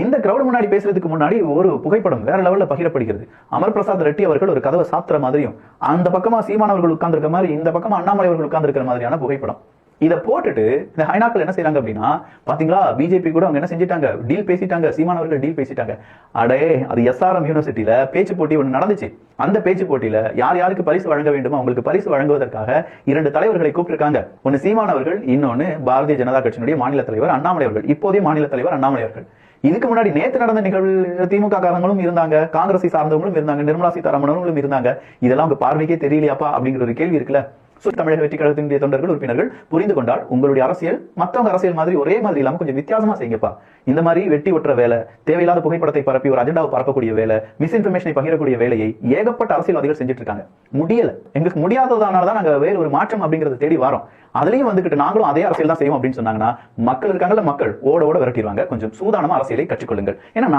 இந்த கிரௌட் முன்னாடி பேசுறதுக்கு முன்னாடி ஒரு புகைப்படம் வேற லெவல்ல பகிரப்படுகிறது. அமர் பிரசாத் ரெட்டி அவர்கள் ஒரு கதவை சாத்துற மாதிரியும், அந்த பக்கமா சீமான் அவர்கள் உட்கார்ந்து இருக்க மாதிரி, இந்த பக்கமா அண்ணாமலை அவர்கள் உட்கார்ந்து இருக்கிற மாதிரியான புகைப்படம். இதை போட்டுட்டு இந்த ஹைனாக்கள் என்ன செய்யறாங்க அப்படின்னா, பாத்தீங்களா பிஜேபி கூட அவங்க என்ன செஞ்சிட்டாங்க, டீல் பேசிட்டாங்க, சீமான் அவர்கள் டீல் பேசிட்டாங்க. அடே, அது எஸ்ஆர்எம் யூனிவர்சிட்டியில பேச்சு போட்டி ஒன்று நடந்துச்சு. அந்த பேச்சு போட்டியில யார் யாருக்கு பரிசு வழங்க வேண்டுமோ அவங்களுக்கு பரிசு வழங்குவதற்காக 2 தலைவர்களை கூப்பிட்டிருக்காங்க. ஒன்னு சீமான் அவர்கள், இன்னொன்னு பாரதிய ஜனதா கட்சியினுடைய மாநில தலைவர் அண்ணாமலை அவர்கள், இப்போதைய மாநில தலைவர் அண்ணாமலை அவர்கள். இதுக்கு முன்னாடி நேற்று நடந்த நிகழ்வில் திமுக காரங்களும் இருந்தாங்க, காங்கிரஸை சார்ந்தவங்களும் இருந்தாங்க, நிர்மலா சீதாராமனும் இருந்தாங்க. இதெல்லாம் உங்க பார்வைக்கே தெரியலையாப்பா அப்படிங்கிற ஒரு கேள்வி இருக்குல்ல. தமிழக வெற்றி கழகத்தினுடைய தொண்டர்கள், உறுப்பினர்கள் புரிந்து கொண்டால் உங்களுடைய அரசியல் மற்றவங்க அரசியல் மாதிரி ஒரே மாதிரி இல்லாம கொஞ்சம் வித்தியாசமா செய்யுங்கப்பா. இந்த மாதிரி வெட்டி ஒற்ற வேலை, தேவையில்லாத புகைப்படத்தை பரப்பி ஒரு அஜெண்டாவை பரப்பக்கூடிய வேலை, மிஸ்இன்ஃபர்மேஷனை பகிரக்கூடிய வேலையை ஏகப்பட்ட அரசியல்வாதிகள் செஞ்சுட்டு இருக்காங்க. முடியல, எங்களுக்கு முடியாததானாலதான் நாங்க வேறு ஒரு மாற்றம் அப்படிங்கறத தேடி வரோம். அதுலயும் வந்துகிட்டு நாங்களும் அதே அரசியல் தான் செய்வோம் அப்படின்னு சொன்னாங்கன்னா மக்கள் இருக்காங்கல்ல, மக்கள் ஓட ஓட விரட்டிடுவாங்க. கொஞ்சம் சூதானமா அரசியலை கற்றுக்கொள்ளுங்கள். ஏன்னா